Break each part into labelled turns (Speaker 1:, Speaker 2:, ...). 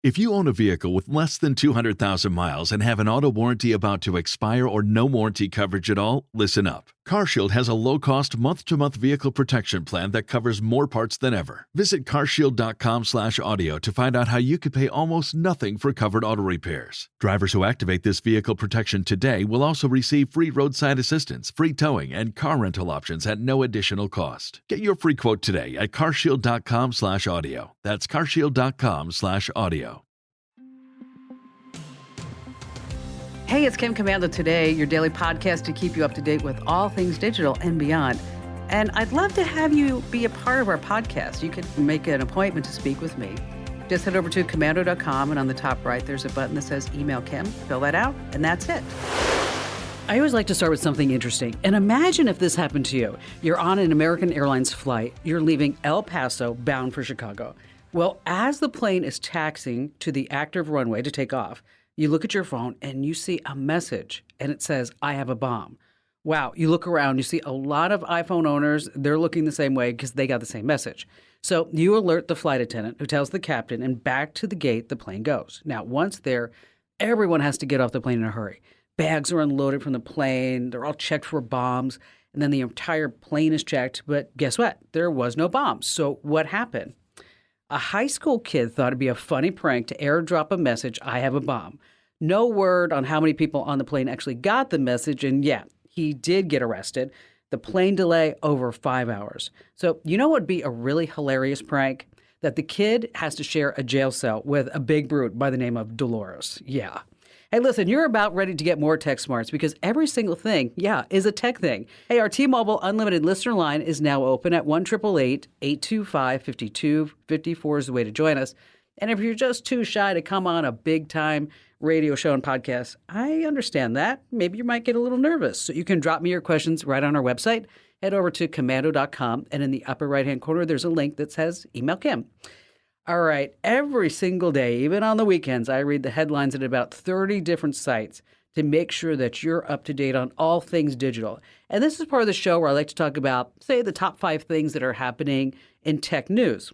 Speaker 1: If you own a vehicle with less than 200,000 miles and have an auto warranty about to expire or no warranty coverage at all, listen up. CarShield has a low-cost month-to-month vehicle protection plan that covers more parts than ever. Visit carshield.com/audio to find out how you could pay almost nothing for covered auto repairs. Drivers who activate this vehicle protection today will also receive free roadside assistance, free towing, and car rental options at no additional cost. Get your free quote today at carshield.com/audio. That's carshield.com/audio.
Speaker 2: Hey, it's Kim Commando Today, your daily podcast to keep you up to date with all things digital and beyond. And I'd love to have you be a part of our podcast. You can make an appointment to speak with me. Just head over to commando.com, and on the top right, there's a button that says Email Kim. Fill that out, and that's it. I always like to start with something interesting. And imagine if this happened to you. You're on an American Airlines flight. You're leaving El Paso, bound for Chicago. Well, as the plane is taxiing to the active runway to take off, you look at your phone and you see a message, and it says, "I have a bomb." Wow, you look around, you see a lot of iPhone owners, they're looking the same way because they got the same message. So you alert the flight attendant, who tells the captain, and back to the gate the plane goes. Now, once there, everyone has to get off the plane in a hurry. Bags are unloaded from the plane, they're all checked for bombs, and then the entire plane is checked. But guess what? There was no bombs. So what happened? A high school kid thought it'd be a funny prank to airdrop a message, "I have a bomb." No word on how many people on the plane actually got the message, and yeah, he did get arrested. The plane delay over 5 hours. So you know what would be a really hilarious prank? That the kid has to share a jail cell with a big brute by the name of Dolores. Yeah. Hey, listen, you're about ready to get more tech smarts because every single thing, is a tech thing. Hey, our T-Mobile Unlimited listener line is now open at 1-888-825-5254 is the way to join us. And if you're just too shy to come on a big-time radio show and podcast, I understand that. Maybe you might get a little nervous. So you can drop me your questions right on our website. Head over to commando.com, and in the upper right-hand corner, there's a link that says Email Kim. All right, every single day, even on the weekends, I read the headlines at about 30 different sites to make sure that you're up to date on all things digital. And this is part of the show where I like to talk about, say, the top 5 things that are happening in tech news.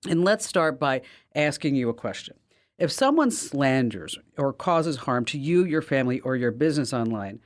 Speaker 2: And let's start by asking you a question. If someone slanders or causes harm to you, your family, or your business online,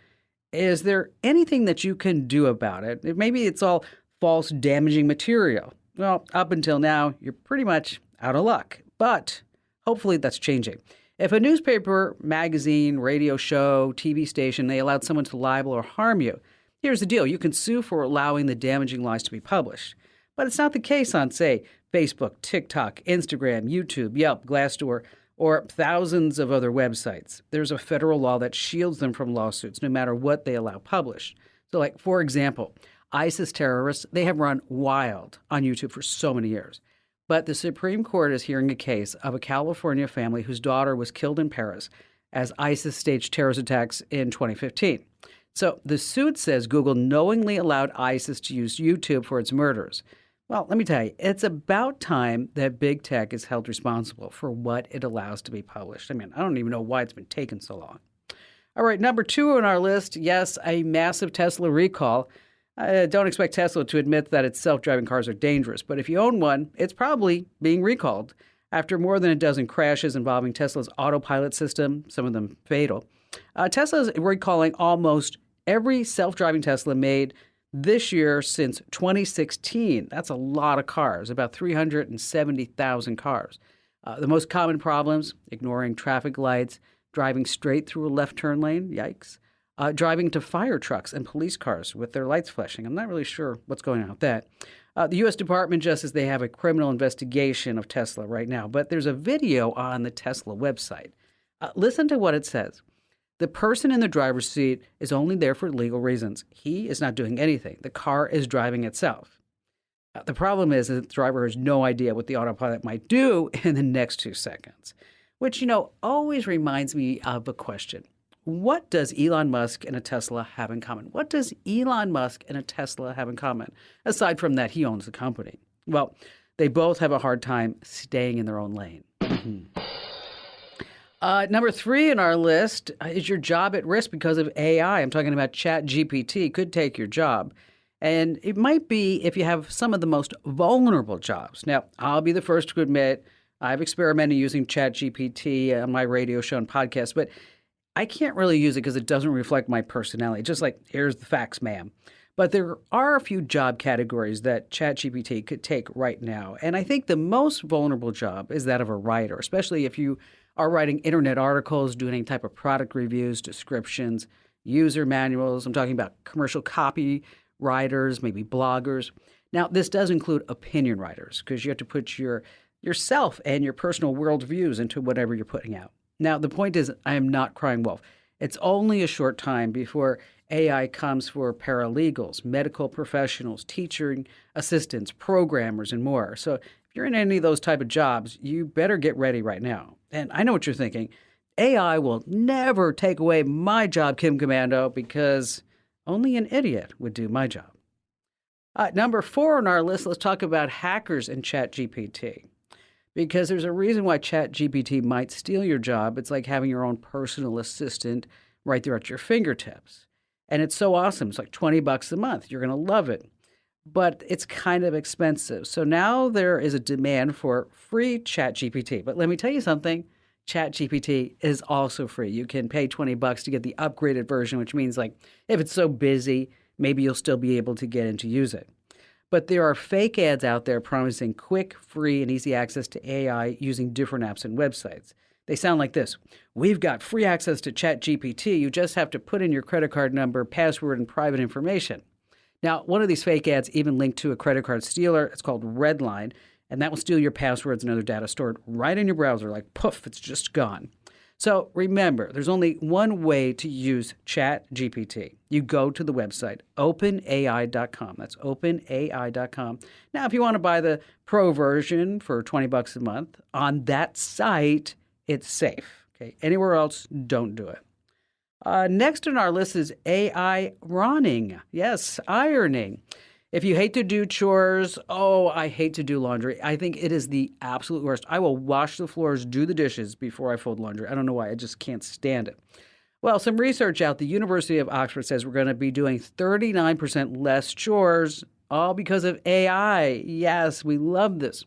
Speaker 2: is there anything that you can do about it? Maybe it's all false, damaging material. Well, up until now, you're pretty much out of luck. But hopefully that's changing. If a newspaper, magazine, radio show, TV station, they allowed someone to libel or harm you, here's the deal. You can sue for allowing the damaging lies to be published. But it's not the case on, say, Facebook, TikTok, Instagram, YouTube, Yelp, Glassdoor, or thousands of other websites. There's a federal law that shields them from lawsuits no matter what they allow published. So, like, for example, ISIS terrorists, they have run wild on YouTube for so many years. But the Supreme Court is hearing a case of a California family whose daughter was killed in Paris as ISIS staged terrorist attacks in 2015. So the suit says Google knowingly allowed ISIS to use YouTube for its murders. Well, let me tell you, it's about time that big tech is held responsible for what it allows to be published. I mean, I don't even know why it's been taking so long. All right, number 2 on our list, yes, a massive Tesla recall. Don't expect Tesla to admit that its self-driving cars are dangerous, but if you own one, it's probably being recalled after more than a dozen crashes involving Tesla's autopilot system, some of them fatal. Tesla is recalling almost every self-driving Tesla made this year since 2016. That's a lot of cars, about 370,000 cars. The most common problems, ignoring traffic lights, driving straight through a left turn lane, yikes. Driving to fire trucks and police cars with their lights flashing. I'm not really sure what's going on with that. The U.S. Department of Justice, they have a criminal investigation of Tesla right now, but there's a video on the Tesla website. Listen to what it says. The person in the driver's seat is only there for legal reasons. He is not doing anything. The car is driving itself. The problem is that the driver has no idea what the autopilot might do in the next 2 seconds, which, always reminds me of a question. What does Elon Musk and a Tesla have in common? What does Elon Musk and a Tesla have in common, aside from that he owns the company? Well, they both have a hard time staying in their own lane. Number 3 in our list, is your job at risk because of AI? I'm talking about ChatGPT. Could take your job. And it might be if you have some of the most vulnerable jobs. Now, I'll be the first to admit I've experimented using ChatGPT on my radio show and podcast, but I can't really use it because it doesn't reflect my personality. Just like, here's the facts, ma'am. But there are a few job categories that ChatGPT could take right now. And I think the most vulnerable job is that of a writer, especially if you are writing internet articles, doing any type of product reviews, descriptions, user manuals. I'm talking about commercial copy writers, maybe bloggers. Now, this does include opinion writers because you have to put yourself and your personal worldviews into whatever you're putting out. Now, the point is, I am not crying wolf. It's only a short time before AI comes for paralegals, medical professionals, teaching assistants, programmers, and more. So if you're in any of those type of jobs, you better get ready right now. And I know what you're thinking. AI will never take away my job, Kim Commando, because only an idiot would do my job. Number 4 on our list, let's talk about hackers and ChatGPT. Because there's a reason why ChatGPT might steal your job. It's like having your own personal assistant right there at your fingertips. And it's so awesome. It's like $20 a month. You're going to love it. But it's kind of expensive. So now there is a demand for free ChatGPT. But let me tell you something. ChatGPT is also free. You can pay $20 to get the upgraded version, which means like if it's so busy, maybe you'll still be able to get in to use it. But there are fake ads out there promising quick, free, and easy access to AI using different apps and websites. They sound like this. We've got free access to ChatGPT. You just have to put in your credit card number, password, and private information. Now, one of these fake ads even linked to a credit card stealer. It's called Redline, and that will steal your passwords and other data stored right in your browser. Like, poof, it's just gone. So remember, there's only one way to use ChatGPT. You go to the website, openai.com. That's openai.com. Now, if you want to buy the pro version for $20 a month, on that site, it's safe. Okay, anywhere else, don't do it. Next on our list is AI ironing. Yes, ironing. If you hate to do chores, I hate to do laundry. I think it is the absolute worst. I will wash the floors, do the dishes before I fold laundry. I don't know why. I just can't stand it. Well, some research out the University of Oxford says we're going to be doing 39% less chores, all because of AI. Yes, we love this.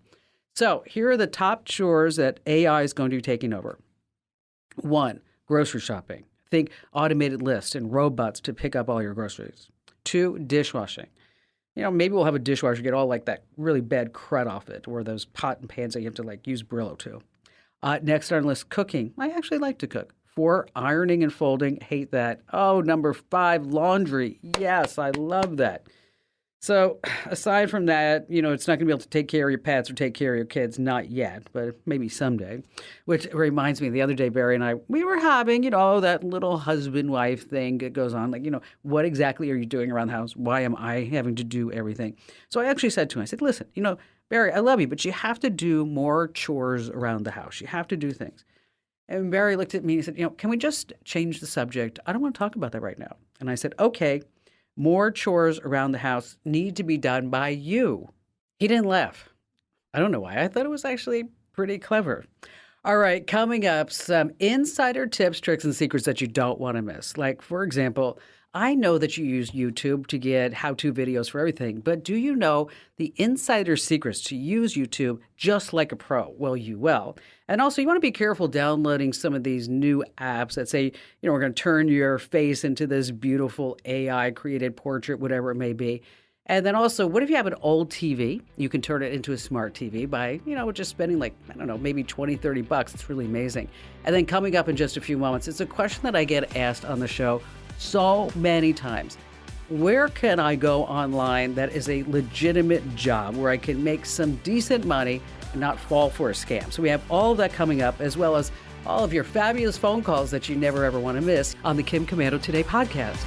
Speaker 2: So here are the top chores that AI is going to be taking over. 1, grocery shopping. Think automated lists and robots to pick up all your groceries. 2, dishwashing. Maybe we'll have a dishwasher get all like that really bad crud off it, or those pot and pans that you have to like use Brillo to. Next on the list, cooking. I actually like to cook. 4, ironing and folding. Hate that. Number 5, laundry. Yes, I love that. So aside from that, it's not going to be able to take care of your pets or take care of your kids. Not yet, but maybe someday. Which reminds me, the other day, Barry and I, we were having, that little husband-wife thing that goes on. Like, what exactly are you doing around the house? Why am I having to do everything? So I actually said to him, I said, listen, Barry, I love you, but you have to do more chores around the house. You have to do things. And Barry looked at me and he said, can we just change the subject? I don't want to talk about that right now. And I said, okay. More chores around the house need to be done by you. He didn't laugh. I don't know why. I thought it was actually pretty clever. All right, coming up, some insider tips, tricks, and secrets that you don't want to miss. Like, for example, I know that you use YouTube to get how-to videos for everything, but do you know the insider secrets to use YouTube just like a pro? Well, you will. And also, you want to be careful downloading some of these new apps that say, we're going to turn your face into this beautiful AI-created portrait, whatever it may be. And then also, what if you have an old TV? You can turn it into a smart TV by, just spending maybe $20, $30. It's really amazing. And then coming up in just a few moments, it's a question that I get asked on the show so many times. Where can I go online that is a legitimate job where I can make some decent money and not fall for a scam? So we have all of that coming up, as well as all of your fabulous phone calls that you never ever want to miss on the Kim Commando Today podcast.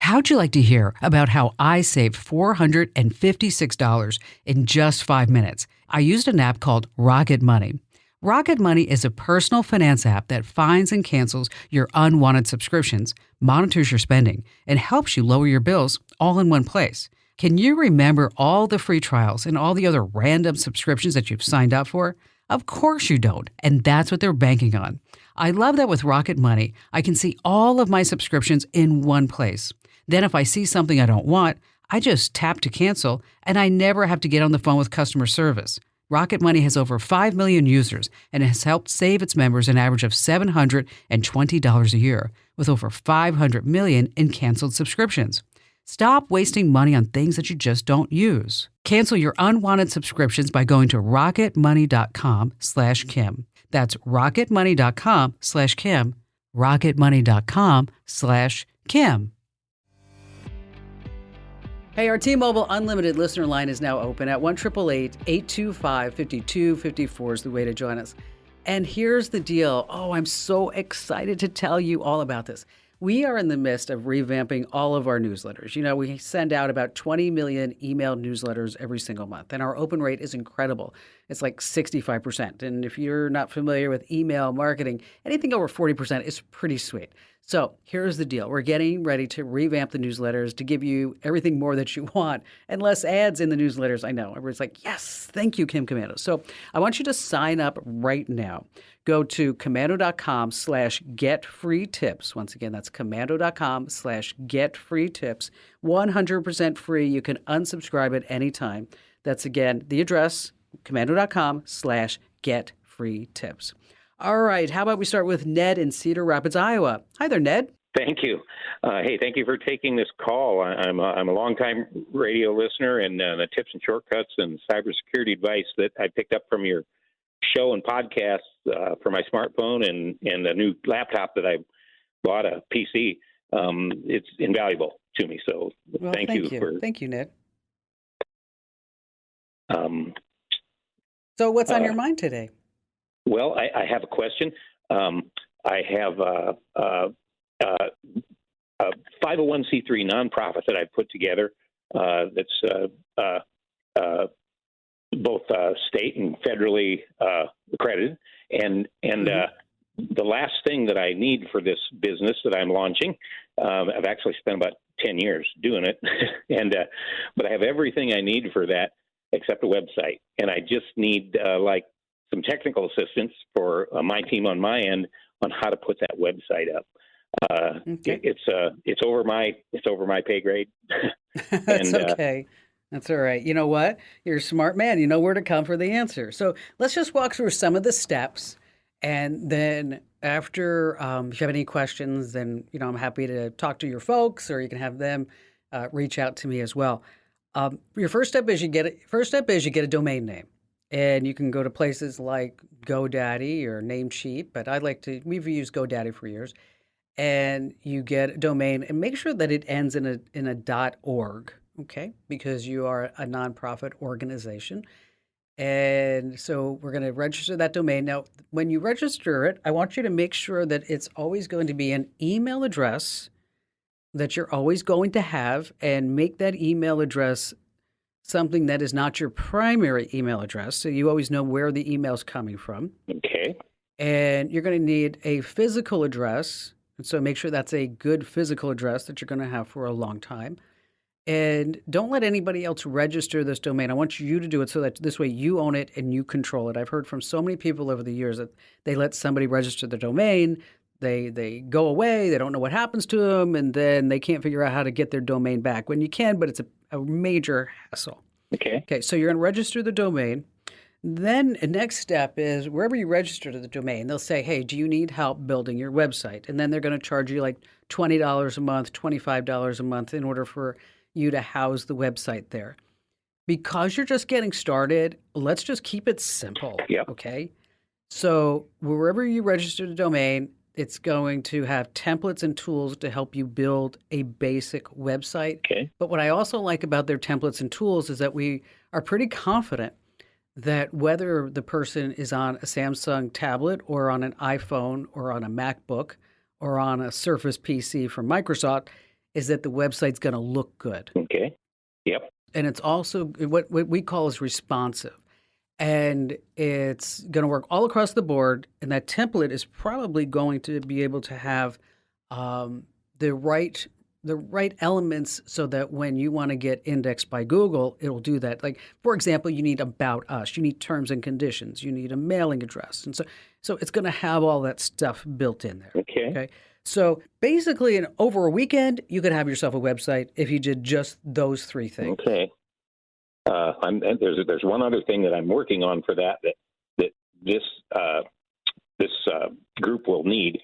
Speaker 2: How'd you like to hear about how I saved $456 in just 5 minutes? I used an app called Rocket Money. Rocket Money is a personal finance app that finds and cancels your unwanted subscriptions, monitors your spending, and helps you lower your bills all in one place. Can you remember all the free trials and all the other random subscriptions that you've signed up for? Of course you don't, and that's what they're banking on. I love that with Rocket Money, I can see all of my subscriptions in one place. Then if I see something I don't want, I just tap to cancel, and I never have to get on the phone with customer service. Rocket Money has over 5 million users and has helped save its members an average of $720 a year, with over 500 million in canceled subscriptions. Stop wasting money on things that you just don't use. Cancel your unwanted subscriptions by going to rocketmoney.com/Kim. That's rocketmoney.com/Kim. rocketmoney.com/Kim. Hey, our T-Mobile Unlimited listener line is now open at 1-888-825-5254 is the way to join us. And here's the deal. Oh, I'm so excited to tell you all about this. We are in the midst of revamping all of our newsletters. You know, we send out about 20 million email newsletters every single month, and our open rate is incredible. It's like 65%. And if you're not familiar with email marketing, anything over 40% is pretty sweet. So here's the deal. We're getting ready to revamp the newsletters to give you everything more that you want and less ads in the newsletters. I know. Everyone's like, yes, thank you, Kim Commando. So I want you to sign up right now. Go to commando.com/getfreetips. Once again, that's commando.com/getfreetips. 100% free. You can unsubscribe at any time. That's, again, the address, commando.com/getfreetips. All right. How about we start with Ned in Cedar Rapids, Iowa. Hi there, Ned.
Speaker 3: Thank you. Hey, thank you for taking this call. I'm a longtime radio listener, and the tips and shortcuts and cybersecurity advice that I picked up from your show and podcast for my smartphone and the new laptop that I bought, a PC, it's invaluable to me. So thank you.
Speaker 2: Thank you, Ned. So what's on your mind today?
Speaker 3: Well, I have a question. I have a 501c3 nonprofit that I put together that's both state and federally accredited. And the last thing that I need for this business that I'm launching, I've actually spent about 10 years doing it, but I have everything I need for that except a website. And I just need some technical assistance for my team on my end on how to put that website up.
Speaker 2: Okay.
Speaker 3: It's over my pay grade.
Speaker 2: That's okay. That's all right. You know what? You're a smart man. You know where to come for the answer. So let's just walk through some of the steps, and then after, if you have any questions, then I'm happy to talk to your folks, or you can have them reach out to me as well. Your first step is you get a domain name. And you can go to places like GoDaddy or Namecheap, but we've used GoDaddy for years. And you get a domain and make sure that it ends in a .org, okay? Because you are a nonprofit organization. And so we're going to register that domain. Now, when you register it, I want you to make sure that it's always going to be an email address that you're always going to have, and make that email address something that is not your primary email address, so you always know where the email's coming from.
Speaker 3: Okay.
Speaker 2: And you're going to need a physical address, and so make sure that's a good physical address that you're going to have for a long time. And don't let anybody else register this domain. I want you to do it so that this way you own it and you control it. I've heard from so many people over the years that they let somebody register the domain, they go away, they don't know what happens to them, and then they can't figure out how to get their domain back. When you can, but it's a major hassle. Okay, so you're going to register the domain. Then the next step is wherever you register to the domain, they'll say, hey, do you need help building your website? And then they're going to charge you like $20 a month, $25 a month in order for you to house the website there. Because you're just getting started, let's just keep it simple.
Speaker 3: Yep.
Speaker 2: Okay? So wherever you register the domain, it's going to have templates and tools to help you build a basic website.
Speaker 3: Okay.
Speaker 2: But what I also like about their templates and tools is that we are pretty confident that whether the person is on a Samsung tablet or on an iPhone or on a MacBook or on a Surface PC from Microsoft, is that the website's going to look good.
Speaker 3: Okay. Yep.
Speaker 2: And it's also what we call is responsive. And it's going to work all across the board. And that template is probably going to be able to have the right elements so that when you want to get indexed by Google, it'll do that. Like, for example, you need About Us, you need terms and conditions, you need a mailing address. And so it's going to have all that stuff built in there.
Speaker 3: Okay.
Speaker 2: So basically, over a weekend, you could have yourself a website if you did just those three things.
Speaker 3: Okay. And there's one other thing that I'm working on for that this group will need.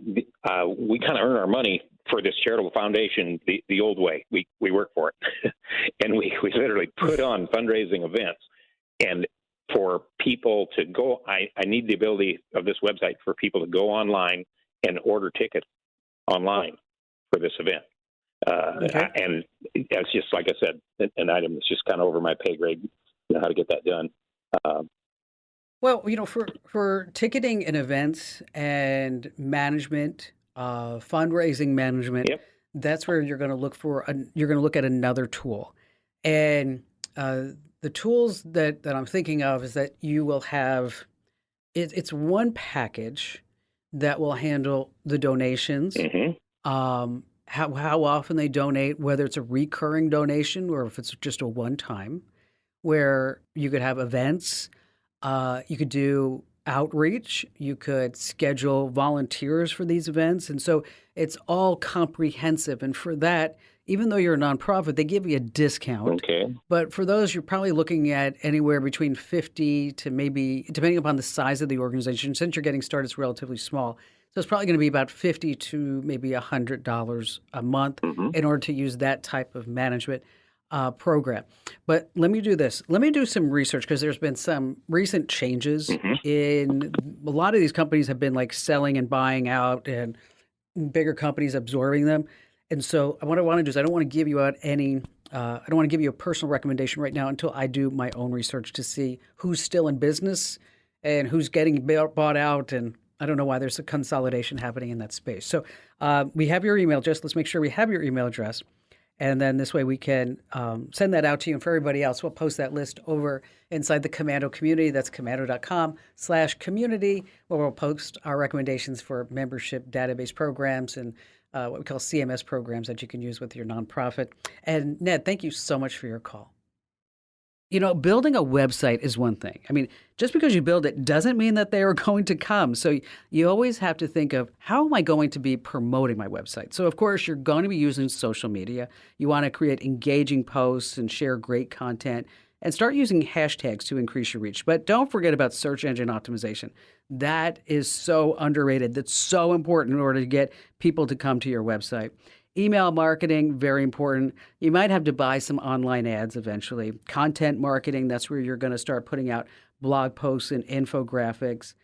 Speaker 3: We kind of earn our money for this charitable foundation the old way. We work for it, and we literally put on fundraising events. And for people to go, I need the ability of this website for people to go online and order tickets online for this event.
Speaker 2: Okay.
Speaker 3: And that's just, like I said, an item that's just kind of over my pay grade, how to get that done.
Speaker 2: Well, for ticketing and events and management, fundraising management,
Speaker 3: Yep.
Speaker 2: that's where you're going to look at another tool. And the tools that I'm thinking of is that you will have it's one package that will handle the donations,
Speaker 3: Mm-hmm.
Speaker 2: how often they donate, whether it's a recurring donation or if it's just a one time, where you could have events. You could do outreach. You could schedule volunteers for these events. And so it's all comprehensive. And for that, even though you're a nonprofit, they give you a discount.
Speaker 3: Okay.
Speaker 2: But for those, you're probably looking at anywhere between 50 to maybe, depending upon the size of the organization, since you're getting started, it's relatively small. So it's probably going to be about $50 to maybe $100 a month
Speaker 3: Mm-hmm.
Speaker 2: in order to use that type of management program. But let me do this. Let me do some research because there's been some recent changes in a lot of these companies have been like selling and buying out and bigger companies absorbing them. And so what I want to do is I don't want to give you out any I don't want to give you a personal recommendation right now until I do my own research to see who's still in business and who's getting bought out. And I don't know why there's a consolidation happening in that space. So we have your email. Just let's make sure we have your email address. And then this way we can send that out to you. And for everybody else, we'll post that list over inside the Komando community. That's komando.com/community, where we'll post our recommendations for membership database programs and what we call CMS programs that you can use with your nonprofit. And Ned, thank you so much for your call. Building a website is one thing. I mean, just because you build it doesn't mean that they are going to come. So you always have to think of, how am I going to be promoting my website? So, of course, you're going to be using social media. You want to create engaging posts and share great content and start using hashtags to increase your reach. But don't forget about search engine optimization. That is so underrated. That's so important in order to get people to come to your website. Email marketing, very important. You might have to buy some online ads eventually. Content marketing, that's where you're going to start putting out blog posts and infographics.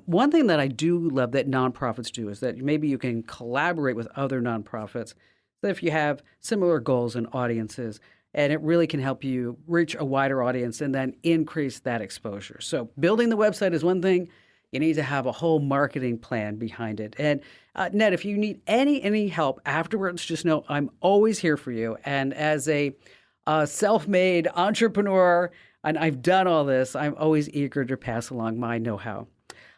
Speaker 2: One thing that I do love that nonprofits do is that maybe you can collaborate with other nonprofits so if you have similar goals and audiences, and it really can help you reach a wider audience and then increase that exposure. So building the website is one thing. You need to have a whole marketing plan behind it. And Ned, if you need any help afterwards, just know I'm always here for you. And as a self-made entrepreneur, and I've done all this, I'm always eager to pass along my know-how.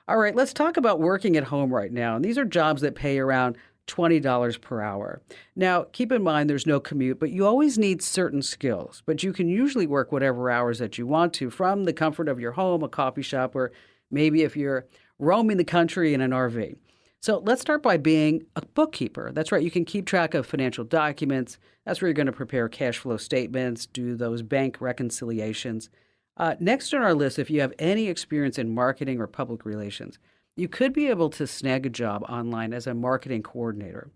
Speaker 2: All right, let's talk about working at home right now. And these are jobs that pay around $20 per hour. Now, keep in mind there's no commute, but you always need certain skills. But you can usually work whatever hours that you want to from the comfort of your home, a coffee shop, or maybe if you're roaming the country in an RV. So let's start by being a bookkeeper. That's right. You can keep track of financial documents. That's where you're going to prepare cash flow statements, do those bank reconciliations. Next on our list, if you have any experience in marketing or public relations, you could be able to snag a job online as a marketing coordinator.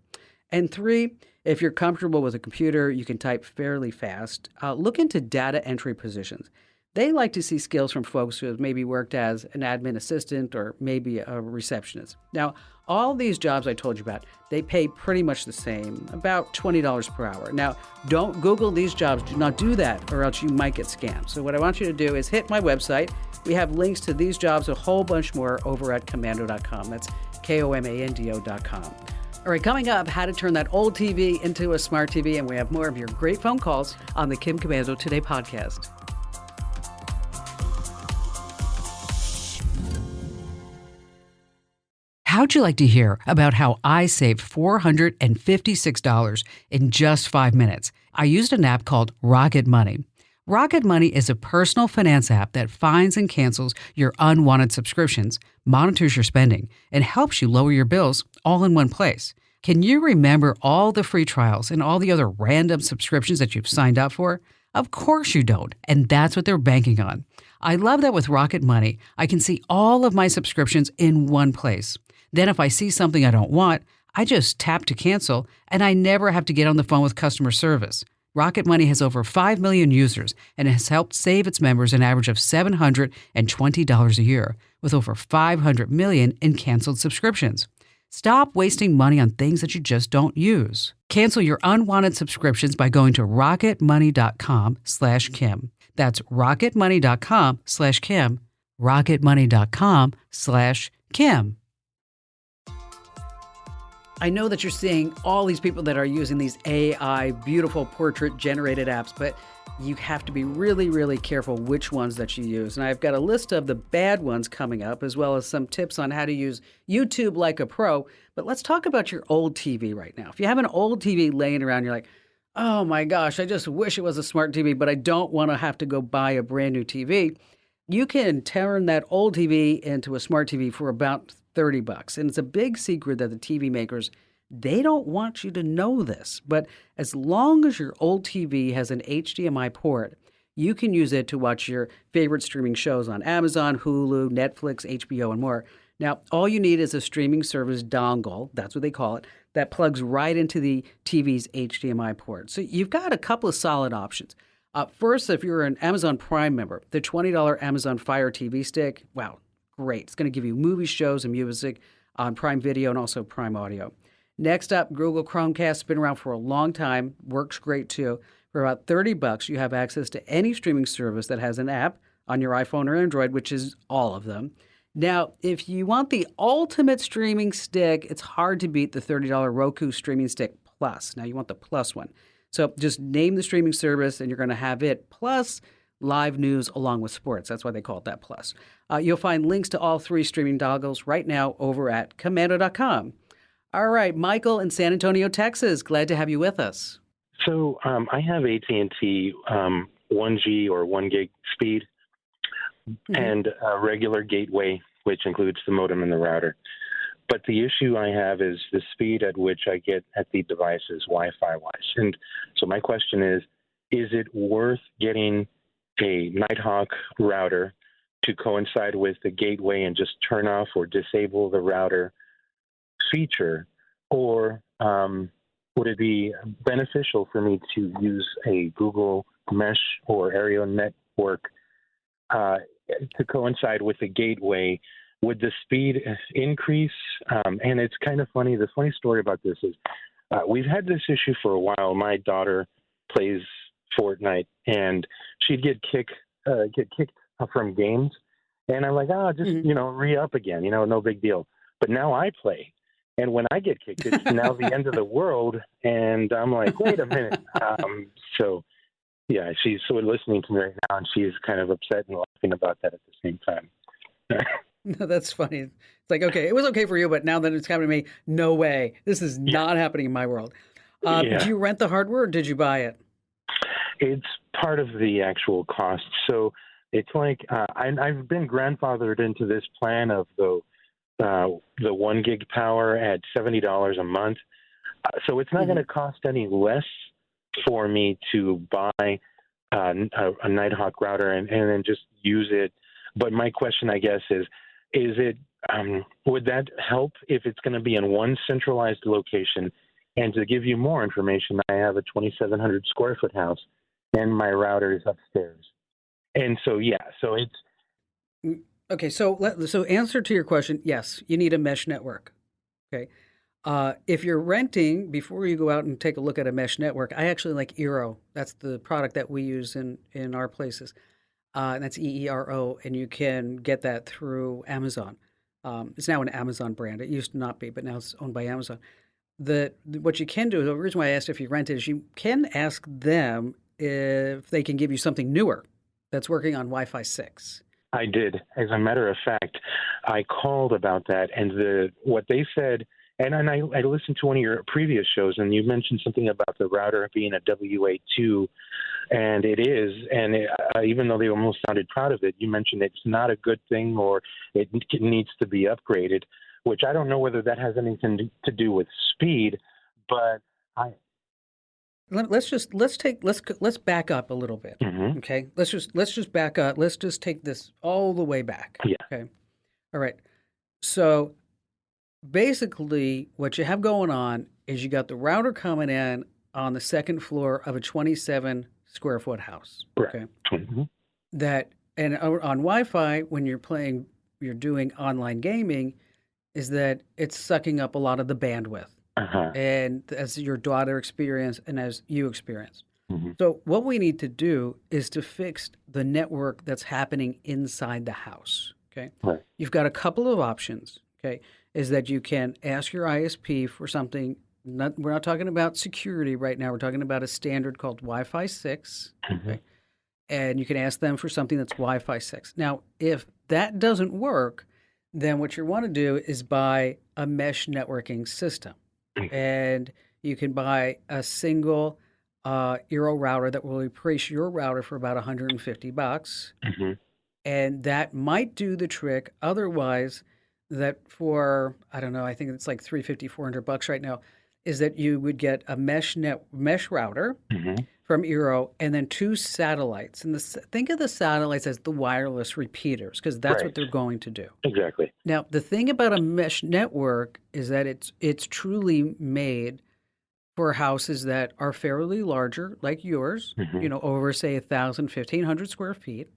Speaker 2: And 3, if you're comfortable with a computer, you can type fairly fast. Look into data entry positions. They like to see skills from folks who have maybe worked as an admin assistant or maybe a receptionist. Now, all these jobs I told you about, they pay pretty much the same, about $20 per hour. Now, don't Google these jobs. Do not do that, or else you might get scammed. So what I want you to do is hit my website. We have links to these jobs, a whole bunch more over at komando.com. That's komando.com. All right, coming up, how to turn that old TV into a smart TV, and we have more of your great phone calls on the Kim Komando Today podcast. How'd you like to hear about how I saved $456 in just 5 minutes? I used an app called Rocket Money. Rocket Money is a personal finance app that finds and cancels your unwanted subscriptions, monitors your spending, and helps you lower your bills all in one place. Can you remember all the free trials and all the other random subscriptions that you've signed up for? Of course you don't, and that's what they're banking on. I love that with Rocket Money, I can see all of my subscriptions in one place. Then if I see something I don't want, I just tap to cancel, and I never have to get on the phone with customer service. Rocket Money has over 5 million users and has helped save its members an average of $720 a year, with over 500 million in canceled subscriptions. Stop wasting money on things that you just don't use. Cancel your unwanted subscriptions by going to rocketmoney.com/Kim. That's rocketmoney.com/Kim. rocketmoney.com/Kim. I know that you're seeing all these people that are using these AI beautiful portrait generated apps, but you have to be really, really careful which ones that you use. And I've got a list of the bad ones coming up, as well as some tips on how to use YouTube like a pro. But let's talk about your old TV right now. If you have an old TV laying around, you're like, oh my gosh, I just wish it was a smart TV, but I don't want to have to go buy a brand new TV. You can turn that old TV into a smart TV for about $30. And it's a big secret that the TV makers, they don't want you to know this. But as long as your old TV has an HDMI port, you can use it to watch your favorite streaming shows on Amazon, Hulu, Netflix, HBO, and more. Now, all you need is a streaming service dongle, that's what they call it, that plugs right into the TV's HDMI port. So you've got a couple of solid options. First, if you're an Amazon Prime member, the $20 Amazon Fire TV stick, wow, great. It's going to give you movie shows and music on Prime Video and also Prime Audio. Next up, Google Chromecast has been around for a long time, works great too. For about $30, you have access to any streaming service that has an app on your iPhone or Android, which is all of them. Now, if you want the ultimate streaming stick, it's hard to beat the $30 Roku Streaming Stick Plus. Now, you want the Plus one. So just name the streaming service and you're going to have it plus live news along with sports. That's why they call it that plus. You'll find links to all three streaming dongles right now over at commando.com. All right, Michael in San Antonio, Texas. Glad to have you with us.
Speaker 4: So I have AT&T 1G or 1 gig speed and a regular gateway, which includes the modem and the router. But the issue I have is the speed at which I get at the devices, Wi-Fi wise. And so my question is it worth getting a Nighthawk router to coincide with the gateway and just turn off or disable the router feature? Or would it be beneficial for me to use a Google Mesh or Aerial Network to coincide with the gateway? Would the speed increase? And it's kind of funny. The funny story about this is we've had this issue for a while. My daughter plays Fortnite, and she'd get kicked from games. And I'm like, just, re-up again, no big deal. But now I play. And when I get kicked, it's now the end of the world. And I'm like, wait a minute. So, yeah, she's sort of listening to me right now, and she's kind of upset and laughing about that at the same time.
Speaker 2: No, that's funny. It's like, okay, it was okay for you, but now that it's happening to me, no way. This is not happening in my world. Did you rent the hardware or did you buy it?
Speaker 4: It's part of the actual cost. So it's like I've been grandfathered into this plan of the 1 gig power at $70 a month. So it's not going to cost any less for me to buy a Nighthawk router and then just use it. But my question, I guess, is it would that help if it's going to be in one centralized location? And to give you more information, I have a 2,700 square foot house, and my router is upstairs. And so, so it's
Speaker 2: okay. So answer to your question, yes, you need a mesh network. Okay. If you're renting, before you go out and take a look at a mesh network, I actually like Eero. That's the product that we use in our places. And that's EERO, and you can get that through Amazon. It's now an Amazon brand. It used to not be, but now it's owned by Amazon. What you can do, the reason why I asked if you rent it is you can ask them if they can give you something newer that's working on Wi-Fi 6.
Speaker 4: I did. As a matter of fact, I called about that, and what they said, And I listened to one of your previous shows, and you mentioned something about the router being a WA2, and it is. And even though they almost sounded proud of it, you mentioned it's not a good thing or it needs to be upgraded, which I don't know whether that has anything to do with speed, but
Speaker 2: Let's back up a little bit.
Speaker 4: Mhm.
Speaker 2: Okay, let's just back up. Let's just take this all the way back.
Speaker 4: Yeah.
Speaker 2: Okay, all right. So basically, what you have going on is you got the router coming in on the second floor of a 27 square foot house.
Speaker 4: Correct.
Speaker 2: Okay,
Speaker 4: Mhm.
Speaker 2: that and on Wi-Fi when you're doing online gaming, is that it's sucking up a lot of the bandwidth.
Speaker 4: Uh-huh.
Speaker 2: And as your daughter experienced and as you experienced.
Speaker 4: Mhm.
Speaker 2: So what we need to do is to fix the network that's happening inside the house. Okay.
Speaker 4: Right.
Speaker 2: You've got a couple of options. Okay. Is that you can ask your ISP for something. We're not talking about security right now. We're talking about a standard called Wi-Fi 6.
Speaker 4: Mhm.
Speaker 2: Okay. And you can ask them for something that's Wi-Fi 6. Now, if that doesn't work, then what you want to do is buy a mesh networking system. And you can buy a single Eero router that will replace your router for about $150.
Speaker 4: Mhm.
Speaker 2: And that might do the trick. Otherwise, that for, I don't know, I think it's like $350, $400 right now, is that you would get a mesh router
Speaker 4: Mhm.
Speaker 2: from Eero and then 2 satellites. And think of the satellites as the wireless repeaters because that's what
Speaker 4: Right.
Speaker 2: they're going to do.
Speaker 4: Exactly.
Speaker 2: Now, the thing about a mesh network is that it's truly made for houses that are fairly larger, like yours,
Speaker 4: Mhm.
Speaker 2: over, say, 1,000, 1,500 square feet,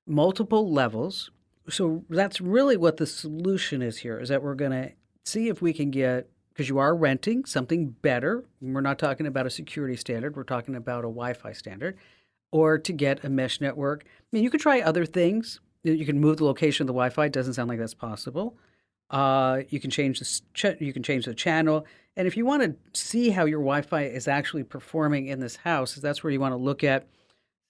Speaker 2: multiple levels. So that's really what the solution is here, is that we're going to see if we can get, because you are renting something better. We're not talking about a security standard. We're talking about a Wi-Fi standard, or to get a mesh network. I mean, you could try other things. You can move the location of the Wi-Fi. It doesn't sound like that's possible. You can change you can change the channel, and if you want to see how your Wi-Fi is actually performing in this house, that's where you want to look at,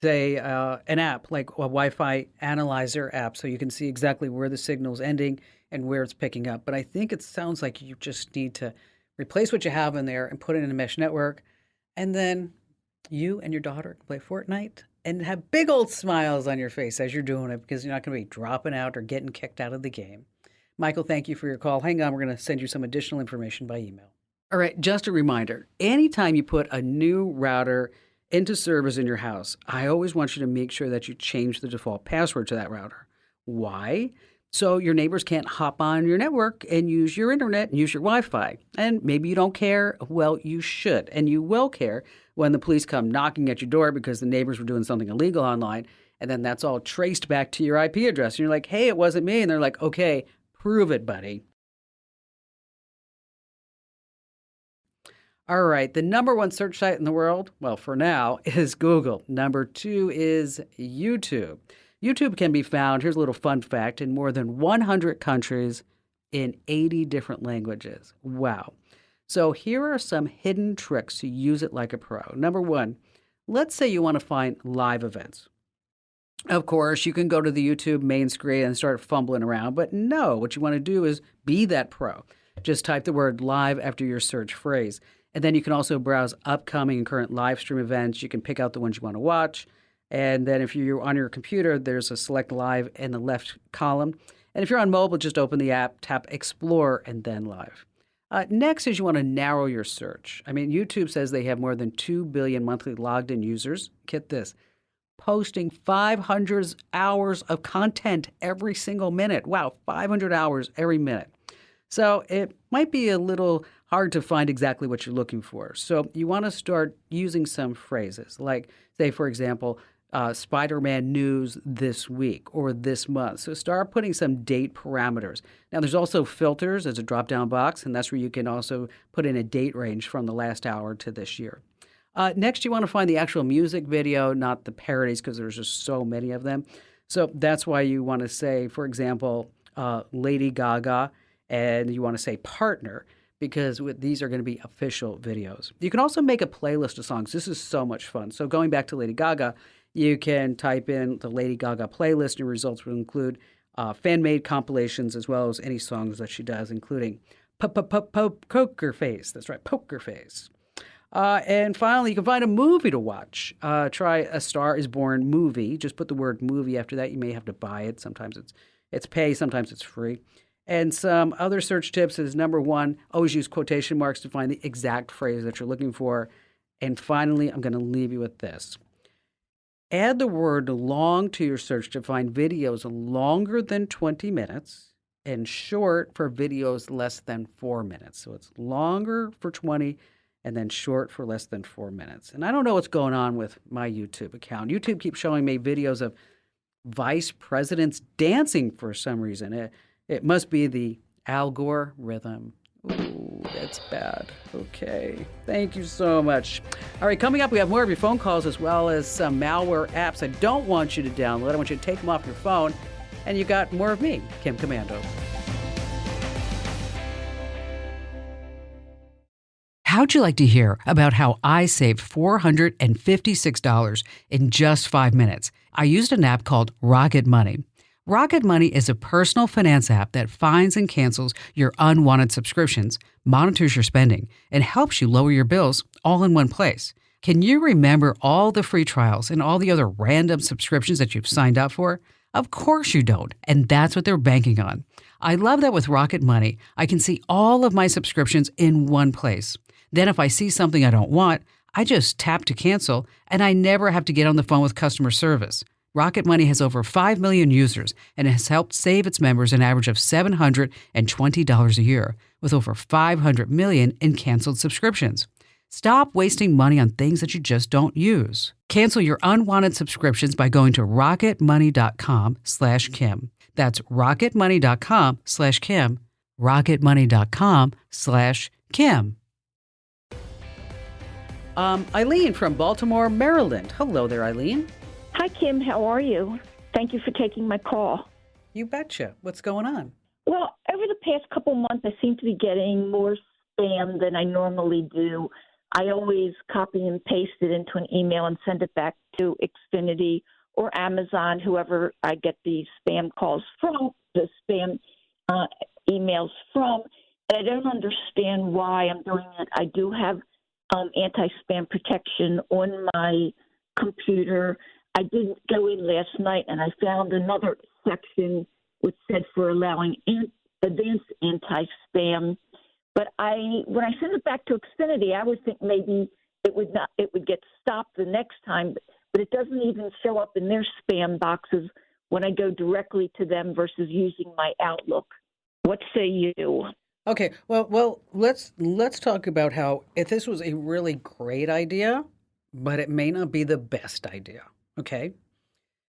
Speaker 2: say, an app like a Wi-Fi analyzer app, so you can see exactly where the signal's ending and where it's picking up. But I think it sounds like you just need to replace what you have in there and put it in a mesh network, and then you and your daughter can play Fortnite and have big old smiles on your face as you're doing it because you're not going to be dropping out or getting kicked out of the game. Michael, thank you for your call. Hang on, we're going to send you some additional information by email. All right, just a reminder, anytime you put a new router into service in your house, I always want you to make sure that you change the default password to that router. Why? So your neighbors can't hop on your network and use your internet and use your Wi-Fi. And maybe you don't care. Well, you should. And you will care when the police come knocking at your door because the neighbors were doing something illegal online. And then that's all traced back to your IP address. And you're like, hey, it wasn't me. And they're like, okay, prove it, buddy. All right, the number one search site in the world, well, for now, is Google. Number 2 is YouTube. YouTube can be found, here's a little fun fact, in more than 100 countries in 80 different languages. Wow. So here are some hidden tricks to use it like a pro. Number 1, let's say you want to find live events. Of course, you can go to the YouTube main screen and start fumbling around, but no, what you want to do is be that pro. Just type the word live after your search phrase. And then you can also browse upcoming and current live stream events. You can pick out the ones you want to watch. And then if you're on your computer, there's a select live in the left column. And if you're on mobile, just open the app, tap explore, and then live. Next is you want to narrow your search. I mean, YouTube says they have more than 2 billion monthly logged in users. Get this, posting 500 hours of content every single minute. Wow, 500 hours every minute. So it might be a little hard to find exactly what you're looking for. So you want to start using some phrases like, say, for example, Spider-Man news this week or this month. So start putting some date parameters. Now, there's also filters as a drop-down box, and that's where you can also put in a date range from the last hour to this year. Next, you want to find the actual music video, not the parodies, because there's just so many of them. So that's why you want to say, for example, Lady Gaga, and you want to say partner, because these are going to be official videos. You can also make a playlist of songs. This is so much fun. So going back to Lady Gaga, you can type in the Lady Gaga playlist, and your results will include fan-made compilations as well as any songs that she does, including Poker Face. That's right, Poker Face. And finally, you can find a movie to watch. Try A Star is Born movie. Just put the word movie after that. You may have to buy it. Sometimes it's pay, sometimes it's free. And some other search tips is number one, always use quotation marks to find the exact phrase that you're looking for. And finally, I'm going to leave you with this. Add the word long to your search to find videos longer than 20 minutes and short for videos less than 4 minutes. So it's longer for 20 and then short for less than 4 minutes. And I don't know what's going on with my YouTube account. YouTube keeps showing me videos of vice presidents dancing for some reason. It must be the algorithm. Ooh, that's bad. Okay. Thank you so much. All right, coming up, we have more of your phone calls as well as some malware apps I don't want you to download. I want you to take them off your phone. And you got more of me, Kim Commando. How'd you like to hear about how I saved $456 in just 5 minutes? I used an app called Rocket Money. Rocket Money is a personal finance app that finds and cancels your unwanted subscriptions, monitors your spending, and helps you lower your bills all in one place. Can you remember all the free trials and all the other random subscriptions that you've signed up for? Of course you don't, and that's what they're banking on. I love that with Rocket Money, I can see all of my subscriptions in one place. Then if I see something I don't want, I just tap to cancel, and I never have to get on the phone with customer service. Rocket Money has over 5 million users and has helped save its members an average of $720 a year, with over 500 million in canceled subscriptions. Stop wasting money on things that you just don't use. Cancel your unwanted subscriptions by going to rocketmoney.com/Kim. That's rocketmoney.com/Kim. rocketmoney.com/Kim. Eileen from Baltimore, Maryland. Hello there, Eileen.
Speaker 5: Hi, Kim. How are you? Thank you for taking my call.
Speaker 2: You betcha. What's going on?
Speaker 5: Well, over the past couple months, I seem to be getting more spam than I normally do. I always copy and paste it into an email and send it back to Xfinity or Amazon, whoever I get these spam calls from, the spam emails from. And I don't understand why I'm doing it. I do have anti-spam protection on my computer. I did go in last night and I found another section which said for allowing advanced anti-spam. But when I send it back to Xfinity, I would think maybe it would get stopped the next time, but it doesn't even show up in their spam boxes when I go directly to them versus using my Outlook. What say you?
Speaker 2: Okay, well, let's talk about how if this was a really great idea, but it may not be the best idea. Okay?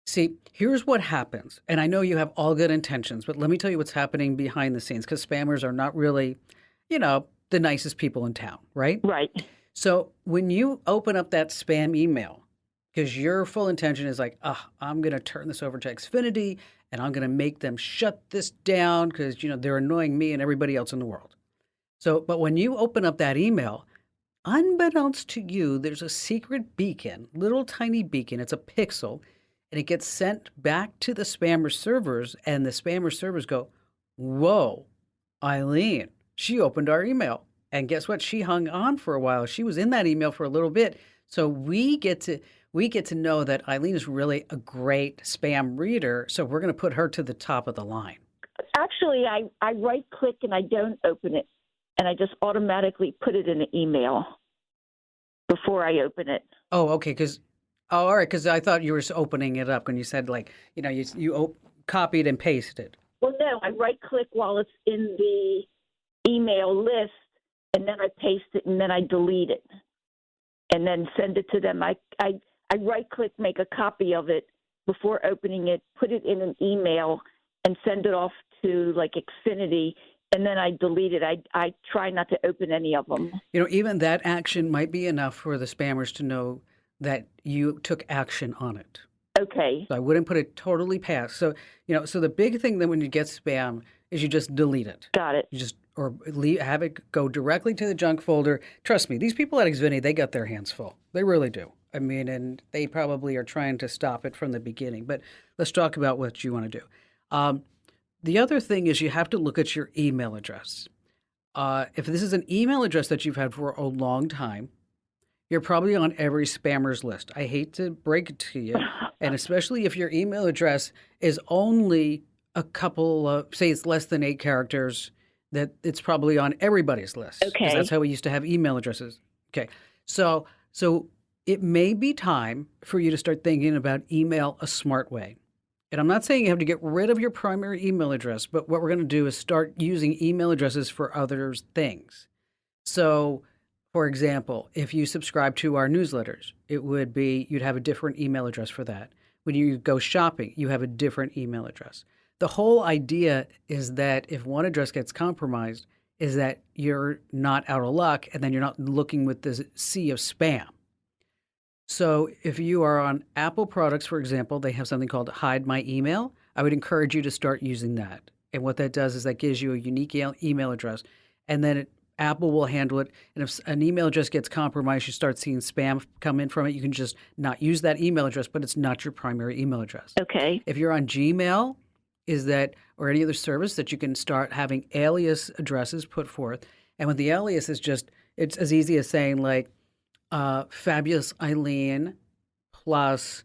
Speaker 2: See, here's what happens. And I know you have all good intentions, but let me tell you what's happening behind the scenes because spammers are not really, the nicest people in town, right?
Speaker 5: Right.
Speaker 2: So when you open up that spam email, because your full intention is like, I'm going to turn this over to Xfinity and I'm going to make them shut this down because, they're annoying me and everybody else in the world. So, but when you open up that email, unbeknownst to you, there's a secret beacon, little tiny beacon. It's a pixel, and it gets sent back to the spammer servers, and the spammer servers go, whoa, Eileen, she opened our email. And guess what? She hung on for a while. She was in that email for a little bit. So we get to know that Eileen is really a great spam reader. So we're going to put her to the top of the line.
Speaker 5: Actually, I right-click and I don't open it. And I just automatically put it in an email before I open it.
Speaker 2: Oh, okay. All right. Because I thought you were just opening it up when you said, you copied and pasted.
Speaker 5: Well, no, I right-click while it's in the email list, and then I paste it, and then I delete it, and then send it to them. I right-click, make a copy of it before opening it, put it in an email, and send it off to, Xfinity, and then I delete it. I try not to open any of them.
Speaker 2: Even that action might be enough for the spammers to know that you took action on it.
Speaker 5: Okay.
Speaker 2: So I wouldn't put it totally past. So, so the big thing that when you get spam is you just delete it.
Speaker 5: Got it.
Speaker 2: You just, or have it go directly to the junk folder. Trust me, these people at Xfinity, they got their hands full. They really do. I mean, and they probably are trying to stop it from the beginning. But let's talk about what you want to do. The other thing is you have to look at your email address. If this is an email address that you've had for a long time, you're probably on every spammer's list. I hate to break it to you. And especially if your email address is only a couple of, say it's less than 8 characters, that it's probably on everybody's list. 'Cause
Speaker 5: Okay.
Speaker 2: that's how we used to have email addresses. Okay. So it may be time for you to start thinking about email a smart way. And I'm not saying you have to get rid of your primary email address, but what we're going to do is start using email addresses for other things. So, for example, if you subscribe to our newsletters, it would be you'd have a different email address for that. When you go shopping, you have a different email address. The whole idea is that if one address gets compromised, is that you're not out of luck and then you're not looking with this sea of spam. So if you are on Apple products, for example, they have something called Hide My Email. I would encourage you to start using that. And what that does is that gives you a unique email address, and then Apple will handle it. And if an email address gets compromised, you start seeing spam come in from it, you can just not use that email address, but it's not your primary email address.
Speaker 5: Okay.
Speaker 2: If you're on Gmail, or any other service that you can start having alias addresses put forth. And with the alias is just, it's as easy as saying like, Fabulous Eileen plus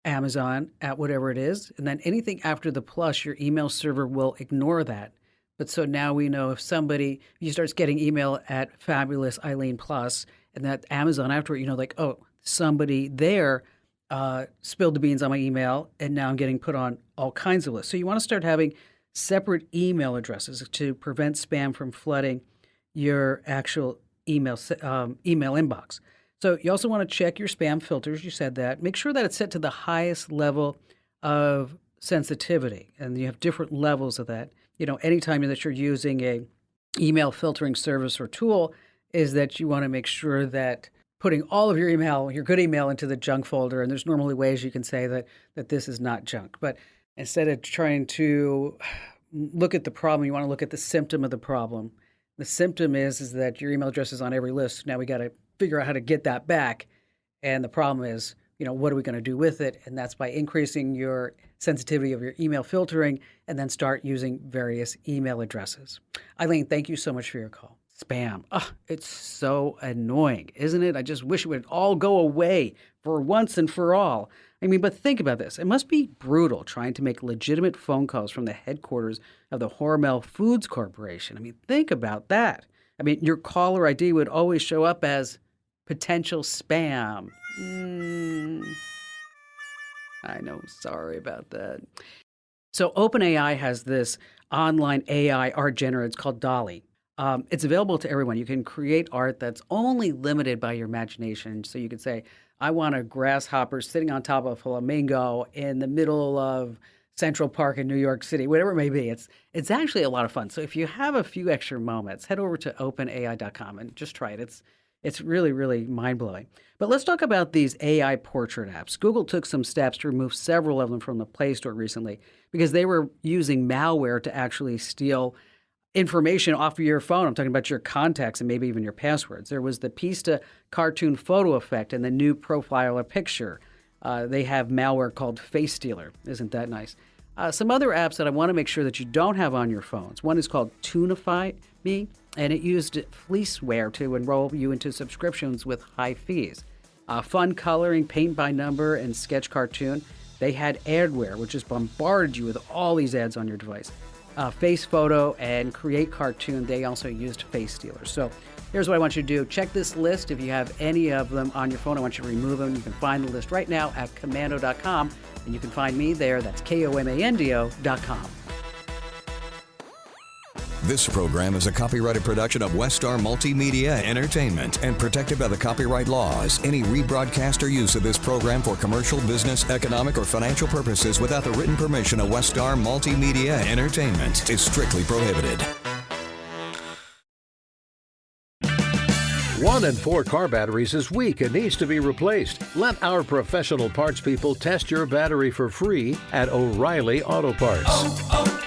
Speaker 2: Amazon at whatever it is. And then anything after the plus, your email server will ignore that. But so now we know if you start getting email at Fabulous Eileen plus and that Amazon after it, like, oh, somebody there spilled the beans on my email and now I'm getting put on all kinds of lists. So you want to start having separate email addresses to prevent spam from flooding your actual email inbox. So you also want to check your spam filters. You said that. Make sure that it's set to the highest level of sensitivity, and you have different levels of that. Anytime that you're using a email filtering service or tool, is that you want to make sure that putting all of your good email into the junk folder, and there's normally ways you can say that this is not junk. But instead of trying to look at the problem, you want to look at the symptom of the problem. The symptom is that your email address is on every list. Now we got to figure out how to get that back. And the problem is, what are we going to do with it? And that's by increasing your sensitivity of your email filtering and then start using various email addresses. Eileen, thank you so much for your call. Spam. It's so annoying, isn't it? I just wish it would all go away for once and for all. But think about this. It must be brutal trying to make legitimate phone calls from the headquarters of the Hormel Foods Corporation. Think about that. Your caller ID would always show up as potential spam. I know. Sorry about that. So OpenAI has this online AI art generator. It's called DALL-E. It's available to everyone. You can create art that's only limited by your imagination. So you could say, I want a grasshopper sitting on top of a flamingo in the middle of Central Park in New York City, whatever it may be. It's actually a lot of fun. So if you have a few extra moments, head over to openai.com and just try it. It's really, really mind-blowing. But let's talk about these AI portrait apps. Google took some steps to remove several of them from the Play Store recently because they were using malware to actually steal information off of your phone. I'm talking about your contacts and maybe even your passwords. There was the Pista cartoon photo effect and the new profiler picture. They have malware called Face Stealer. Isn't that nice? Some other apps that I want to make sure that you don't have on your phones. One is called Tunify Me, and it used fleeceware to enroll you into subscriptions with high fees. Fun coloring, paint by number, and sketch cartoon. They had adware, which just bombarded you with all these ads on your device. Face Photo and Create Cartoon, they also used Face Stealer. So here's what I want you to do. Check this list. If you have any of them on your phone, I want you to remove them. You can find the list right now at komando.com, and you can find me there. That's komando.com.
Speaker 6: This program is a copyrighted production of Westar Multimedia Entertainment and protected by the copyright laws. Any rebroadcast or use of this program for commercial, business, economic, or financial purposes without the written permission of Westar Multimedia Entertainment is strictly prohibited.
Speaker 7: 1 in 4 car batteries is weak and needs to be replaced. Let our professional parts people test your battery for free at O'Reilly Auto Parts.